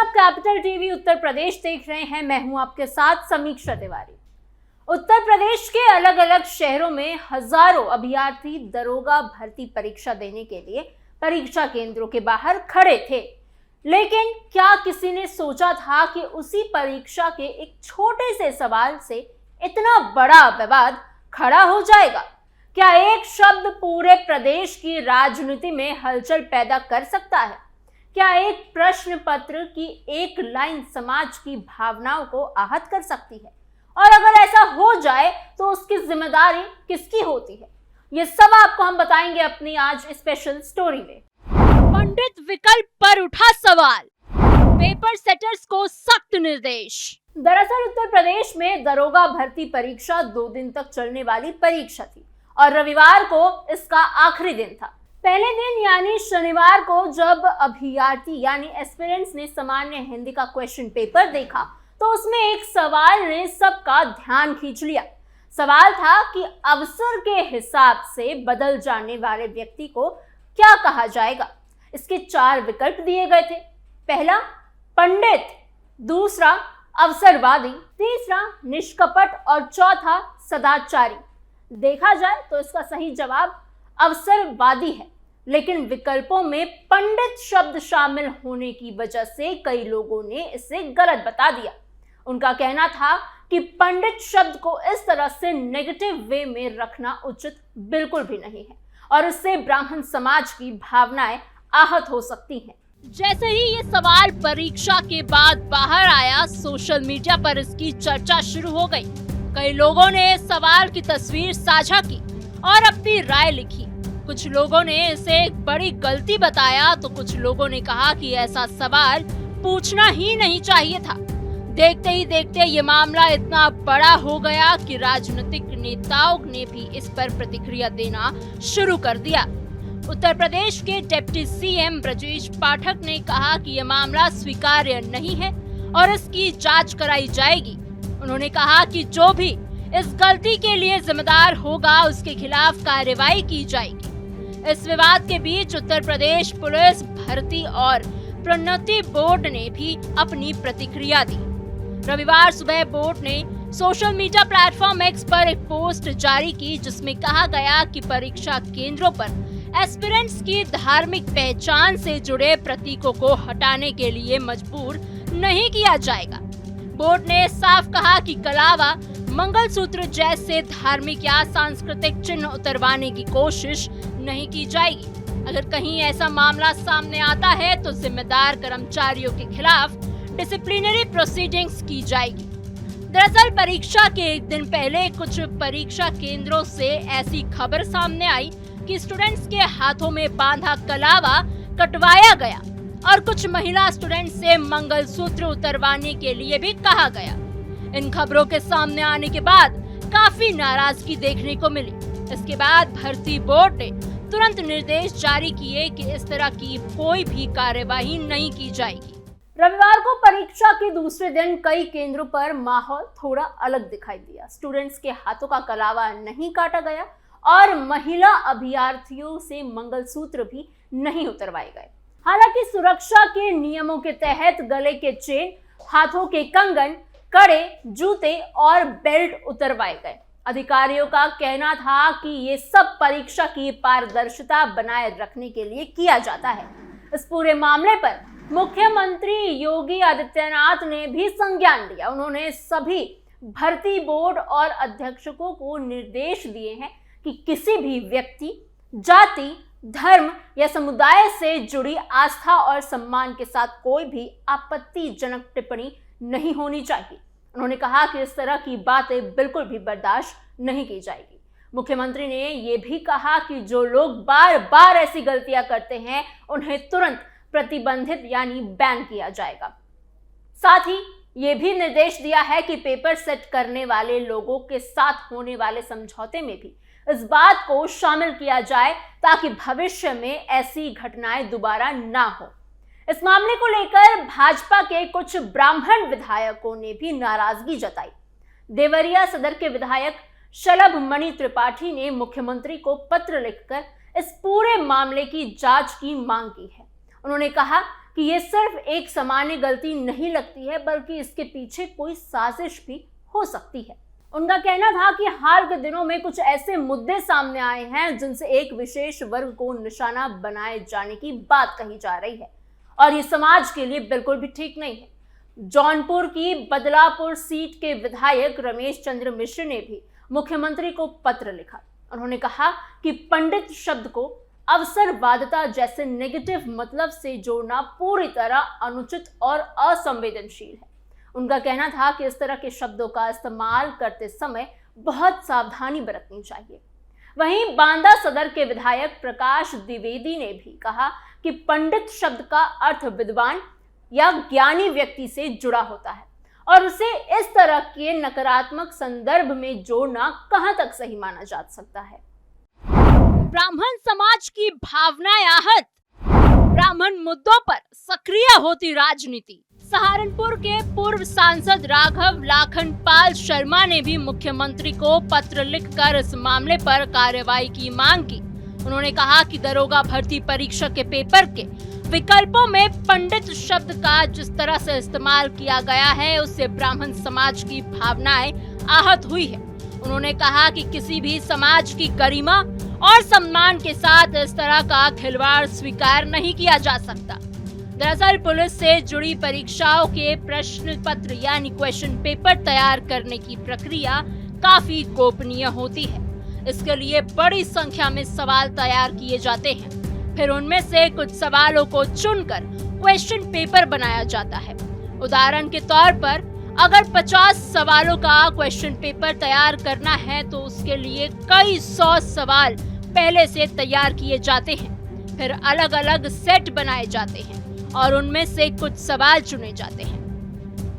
आप capital TV Uttar Pradesh देख रहे हैं। मैं हूं आपके साथ समीक्षा तिवारी। उत्तर प्रदेश के अलग अलग शहरों में हजारों अभ्यर्थी दरोगा भर्ती परीक्षा देने के लिए परीक्षा केंद्रों के बाहर खड़े थे, लेकिन क्या किसी ने सोचा था कि उसी परीक्षा के एक छोटे से सवाल से इतना बड़ा विवाद खड़ा हो जाएगा? क्या एक शब्द पूरे प्रदेश की राजनीति में हलचल पैदा कर सकता है? क्या एक प्रश्न पत्र की एक लाइन समाज की भावनाओं को आहत कर सकती है? और अगर ऐसा हो जाए तो उसकी जिम्मेदारी किसकी होती है? ये सब आपको हम बताएंगे अपनी आज स्पेशल स्टोरी में। पंडित विकल्प पर उठा सवाल, पेपर सेटर्स को सख्त निर्देश। दरअसल उत्तर प्रदेश में दरोगा भर्ती परीक्षा 2 दिन तक चलने वाली परीक्षा थी और रविवार को इसका आखिरी दिन था। पहले दिन यानी शनिवार को जब अभ्यर्थी यानी एस्पिरेंट्स ने सामान्य हिंदी का क्वेश्चन पेपर देखा तो उसमें एक सवाल ने सबका ध्यान खींच लिया। सवाल था कि अवसर के हिसाब से बदल जाने वाले व्यक्ति को क्या कहा जाएगा। इसके 4 विकल्प दिए गए थे। पहला पंडित, दूसरा अवसरवादी, तीसरा निष्कपट और चौथा सदाचारी। देखा जाए तो इसका सही जवाब अवसरवादी है, लेकिन विकल्पों में पंडित शब्द शामिल होने की वजह से कई लोगों ने इसे गलत बता दिया। उनका कहना था कि पंडित शब्द को इस तरह से नेगेटिव वे में रखना उचित बिल्कुल भी नहीं है और इससे ब्राह्मण समाज की भावनाएं आहत हो सकती हैं। जैसे ही ये सवाल परीक्षा के बाद बाहर आया, सोशल मीडिया पर इसकी चर्चा शुरू हो गई। कई लोगों ने इस सवाल की तस्वीर साझा की और अपनी राय लिखी। कुछ लोगों ने इसे एक बड़ी गलती बताया तो कुछ लोगों ने कहा कि ऐसा सवाल पूछना ही नहीं चाहिए था। देखते ही देखते ये मामला इतना बड़ा हो गया कि राजनीतिक नेताओं ने भी इस पर प्रतिक्रिया देना शुरू कर दिया। उत्तर प्रदेश के डिप्टी सीएम ब्रजेश पाठक ने कहा कि यह मामला स्वीकार्य नहीं है और इसकी जांच कराई जाएगी। उन्होंने कहा कि जो भी इस गलती के लिए जिम्मेदार होगा उसके खिलाफ कार्रवाई की जाएगी। इस विवाद के बीच उत्तर प्रदेश पुलिस भर्ती और प्रोन्नति बोर्ड ने भी अपनी प्रतिक्रिया दी। रविवार सुबह बोर्ड ने सोशल मीडिया प्लेटफॉर्म एक्स पर एक पोस्ट जारी की जिसमें कहा गया कि परीक्षा केंद्रों पर एस्पिरेंट्स की धार्मिक पहचान से जुड़े प्रतीकों को हटाने के लिए मजबूर नहीं किया जाएगा। बोर्ड ने साफ कहा कि कलावा, मंगलसूत्र जैसे धार्मिक या सांस्कृतिक चिन्ह उतरवाने की कोशिश नहीं की जाएगी। अगर कहीं ऐसा मामला सामने आता है तो जिम्मेदार कर्मचारियों के खिलाफ डिसिप्लिनरी प्रोसीडिंग्स की जाएगी। दरअसल परीक्षा के एक दिन पहले कुछ परीक्षा केंद्रों से ऐसी खबर सामने आई कि स्टूडेंट्स के हाथों में बांधा कलावा कटवाया गया और कुछ महिला स्टूडेंट से मंगलसूत्र उतरवाने के लिए भी कहा गया। इन खबरों के सामने आने के बाद काफी नाराजगी देखने को मिली। इसके बाद भर्ती बोर्ड ने तुरंत निर्देश जारी किए कि इस तरह की कोई भी कार्यवाही नहीं की जाएगी। रविवार को परीक्षा के दूसरे दिन कई केंद्रों पर माहौल थोड़ा अलग दिखाई दिया। स्टूडेंट्स के हाथों का कलावा नहीं काटा गया और महिला अभ्यर्थियों से मंगलसूत्र भी नहीं उतरवाए गए। हालांकि सुरक्षा के नियमों के तहत गले के चेन, हाथों के कंगन, कड़े, जूते और बेल्ट उतरवाए गए। अधिकारियों का कहना था कि ये सब परीक्षा की पारदर्शिता बनाए रखने के लिए किया जाता है। इस पूरे मामले पर मुख्यमंत्री योगी आदित्यनाथ ने भी संज्ञान लिया। उन्होंने सभी भर्ती बोर्ड और अध्यक्षकों को निर्देश दिए हैं कि किसी भी व्यक्ति, जाति, धर्म या समुदाय से जुड़ी आस्था और सम्मान के साथ कोई भी आपत्तिजनक टिप्पणी नहीं होनी चाहिए। उन्होंने कहा कि इस तरह की बातें बिल्कुल भी बर्दाश्त नहीं की जाएगी। मुख्यमंत्री ने ये भी कहा कि जो लोग बार बार ऐसी गलतियां करते हैं उन्हें तुरंत प्रतिबंधित यानी बैन किया जाएगा। साथ ही ये भी निर्देश दिया है कि पेपर सेट करने वाले लोगों के साथ होने वाले समझौते में भी इस बात को शामिल किया जाए ताकि भविष्य में ऐसी घटनाएं दोबारा ना हो। इस मामले को लेकर भाजपा के कुछ ब्राह्मण विधायकों ने भी नाराजगी जताई। देवरिया सदर के विधायक शलभ मणि त्रिपाठी ने मुख्यमंत्री को पत्र लिखकर इस पूरे मामले की जांच की मांग की है। उन्होंने कहा कि ये सिर्फ एक सामान्य गलती नहीं लगती है, बल्कि इसके पीछे कोई साजिश भी हो सकती है। उनका कहना था कि हाल के दिनों में कुछ ऐसे मुद्दे सामने आए हैं जिनसे एक विशेष वर्ग को निशाना बनाए जाने की बात कही जा रही है, और ये समाज के लिए बिल्कुल भी ठीक नहीं है। जौनपुर की बदलापुर सीट के विधायक रमेश चंद्र मिश्र ने भी मुख्यमंत्री को पत्र लिखा। उन्होंने कहा कि पंडित शब्द को अवसरवादिता जैसे नेगेटिव मतलब से जोड़ना पूरी तरह अनुचित और असंवेदनशील है। उनका कहना था कि इस तरह के शब्दों का इस्तेमाल करते समय बहुत सावधानी बरतनी चाहिए। वहीं बांदा सदर के विधायक प्रकाश द्विवेदी ने भी कहा कि पंडित शब्द का अर्थ विद्वान या ज्ञानी व्यक्ति से जुड़ा होता है, और उसे इस तरह के नकारात्मक संदर्भ में जोड़ना कहां तक सही माना जा सकता है। ब्राह्मण समाज की भावनाएं आहत, ब्राह्मण मुद्दों पर सक्रिय होती राजनीति। सहारनपुर के पूर्व सांसद राघव लाखन पाल शर्मा ने भी मुख्यमंत्री को पत्र लिखकर इस मामले पर कार्रवाई की मांग की। उन्होंने कहा कि दरोगा भर्ती परीक्षा के पेपर के विकल्पों में पंडित शब्द का जिस तरह से इस्तेमाल किया गया है, उससे ब्राह्मण समाज की भावनाएं आहत हुई है। उन्होंने कहा कि किसी भी समाज की गरिमा और सम्मान के साथ इस तरह का खिलवाड़ स्वीकार नहीं किया जा सकता। दरअसल पुलिस से जुड़ी परीक्षाओं के प्रश्न पत्र यानी क्वेश्चन पेपर तैयार करने की प्रक्रिया काफी गोपनीय होती है। इसके लिए बड़ी संख्या में सवाल तैयार किए जाते हैं, फिर उनमें से कुछ सवालों को चुनकर क्वेश्चन पेपर बनाया जाता है। उदाहरण के तौर पर अगर 50 सवालों का क्वेश्चन पेपर तैयार करना है तो उसके लिए कई 100 सवाल पहले से तैयार किए जाते हैं, फिर अलग अलग सेट बनाए जाते हैं और उनमें से कुछ सवाल चुने जाते हैं।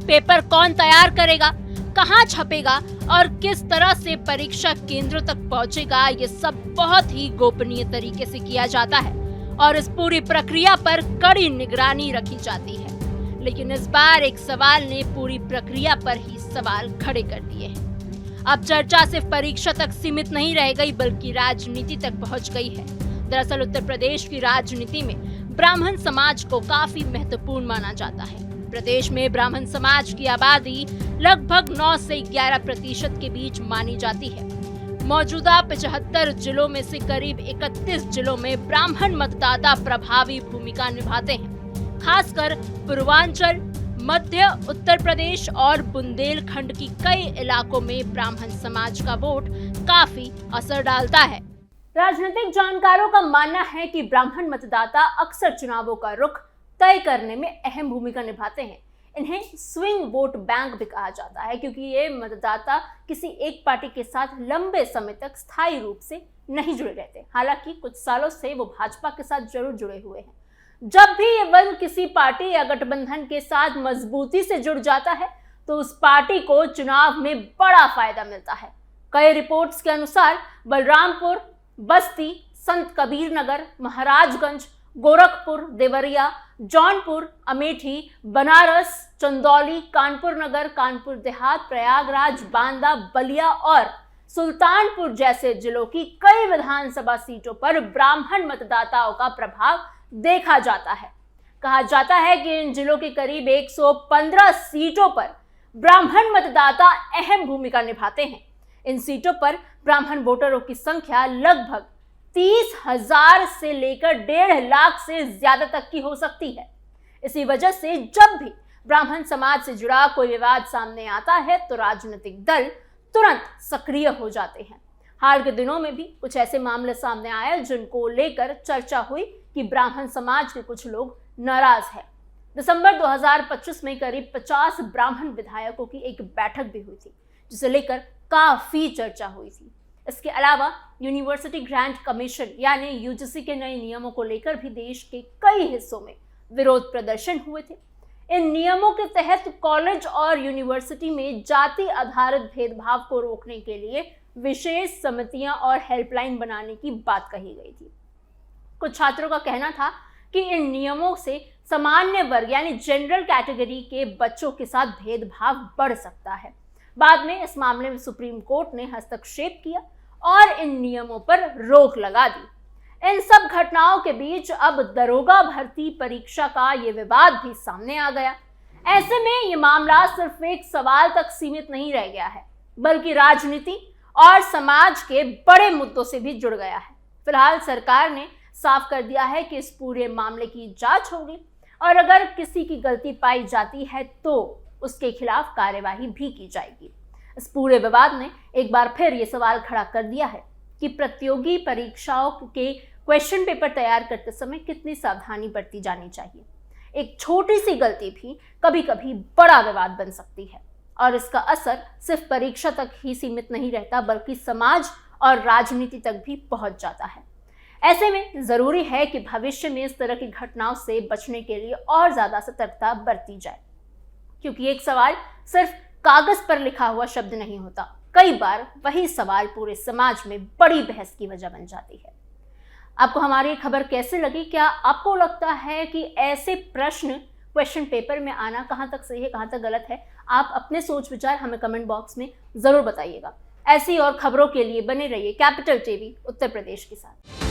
पेपर कौन तैयार करेगा, कहाँ छपेगा और किस तरह से परीक्षा केंद्र तक पहुंचेगा, ये सब बहुत ही गोपनीय तरीके से किया जाता है और इस पूरी प्रक्रिया पर कड़ी निगरानी रखी जाती है। लेकिन इस बार एक सवाल ने पूरी प्रक्रिया पर ही सवाल खड़े कर दिए हैं। अब चर्चा सिर्फ परीक्षा तक सीमित नहीं रह गई, बल्कि राजनीति तक पहुंच गई है। दरअसल उत्तर प्रदेश की राजनीति में ब्राह्मण समाज को काफी महत्वपूर्ण माना जाता है। प्रदेश में ब्राह्मण समाज की आबादी लगभग 9 से 11% के बीच मानी जाती है। मौजूदा 75 जिलों में से करीब 31 जिलों में ब्राह्मण मतदाता प्रभावी भूमिका निभाते हैं। खासकर पूर्वांचल, मध्य उत्तर प्रदेश और बुंदेलखंड की कई इलाकों में ब्राह्मण समाज का वोट काफी असर डालता है। राजनीतिक जानकारों का मानना है कि ब्राह्मण मतदाता अक्सर चुनावों का रुख तय करने में अहम भूमिका निभाते हैं। इन्हें स्विंग वोट बैंक भी कहा जाता है, क्योंकि ये मतदाता किसी एक पार्टी के साथ लंबे समय तक स्थायी रूप से नहीं जुड़े रहते। हालांकि कुछ सालों से वो भाजपा के साथ जरूर जुड़े हुए हैं। जब भी ये वर्ग किसी पार्टी या गठबंधन के साथ मजबूती से जुड़ जाता है तो उस पार्टी को चुनाव में बड़ा फायदा मिलता है। कई रिपोर्ट्स के अनुसार बलरामपुर, बस्ती, संत कबीर नगर, महाराजगंज, गोरखपुर, देवरिया, जौनपुर, अमेठी, बनारस, चंदौली, कानपुर नगर, कानपुर देहात, प्रयागराज, बांदा, बलिया और सुल्तानपुर जैसे जिलों की कई विधानसभा सीटों पर ब्राह्मण मतदाताओं का प्रभाव देखा जाता है। कहा जाता है कि इन जिलों के करीब 115 सीटों पर ब्राह्मण मतदाता अहम भूमिका निभाते हैं। इन सीटों पर ब्राह्मण वोटरों की संख्या लगभग 30,000 से लेकर 1.5 लाख से ज्यादा तक की हो सकती है। इसी वजह से जब भी ब्राह्मण समाज से जुड़ा कोई विवाद सामने आता है तो राजनीतिक दल तुरंत सक्रिय हो जाते हैं। हाल के दिनों में भी कुछ ऐसे मामले सामने आए जिनको लेकर चर्चा हुई कि ब्राह्मण समाज के कुछ लोग नाराज हैं। दिसंबर 2025 में करीब 50 ब्राह्मण विधायकों की एक बैठक भी हुई थी, जिसे लेकर काफी चर्चा हुई थी। इसके अलावा यूनिवर्सिटी ग्रांट कमीशन यानी यूजीसी के नए नियमों को लेकर भी देश के कई हिस्सों में विरोध प्रदर्शन हुए थे। इन नियमों के तहत कॉलेज और यूनिवर्सिटी में जाति आधारित भेदभाव को रोकने के लिए विशेष समितियां और हेल्पलाइन बनाने की बात कही गई थी। कुछ छात्रों का कहना था कि इन नियमों से सामान्य वर्ग यानी जनरल कैटेगरी के बच्चों के साथ भेदभाव बढ़ सकता है। बाद में इस मामले में सुप्रीम कोर्ट ने हस्तक्षेप किया और इन नियमों पर रोक लगा दी। इन सब घटनाओं के बीच अब दरोगा भर्ती परीक्षा का ये विवाद भी सामने आ गया। ऐसे में ये मामला सिर्फ एक सवाल तक सीमित नहीं रह गया है, बल्कि राजनीति और समाज के बड़े मुद्दों से भी जुड़ गया है। फिलहाल सरकार ने साफ कर दिया है कि इस पूरे मामले की जांच होगी और अगर किसी की गलती पाई जाती है तो उसके खिलाफ कार्यवाही भी की जाएगी। इस पूरे विवाद ने एक बार फिर ये सवाल खड़ा कर दिया है कि प्रतियोगी परीक्षाओं के क्वेश्चन पेपर तैयार करते समय कितनी सावधानी बरती जानी चाहिए। एक छोटी सी गलती भी कभी कभी बड़ा विवाद बन सकती है और इसका असर सिर्फ परीक्षा तक ही सीमित नहीं रहता, बल्कि समाज और राजनीति तक भी पहुंच जाता है। ऐसे में जरूरी है कि भविष्य में इस तरह की घटनाओं से बचने के लिए और ज्यादा सतर्कता बरती जाए, क्योंकि एक सवाल सिर्फ कागज पर लिखा हुआ शब्द नहीं होता। कई बार वही सवाल पूरे समाज में बड़ी बहस की वजह बन जाती है। आपको हमारी खबर कैसे लगी? क्या आपको लगता है कि ऐसे प्रश्न क्वेश्चन पेपर में आना कहां तक सही है, कहां तक गलत है? आप अपने सोच विचार हमें कमेंट बॉक्स में जरूर बताइएगा। ऐसी और खबरों के लिए बने रहिए कैपिटल टीवी उत्तर प्रदेश के साथ।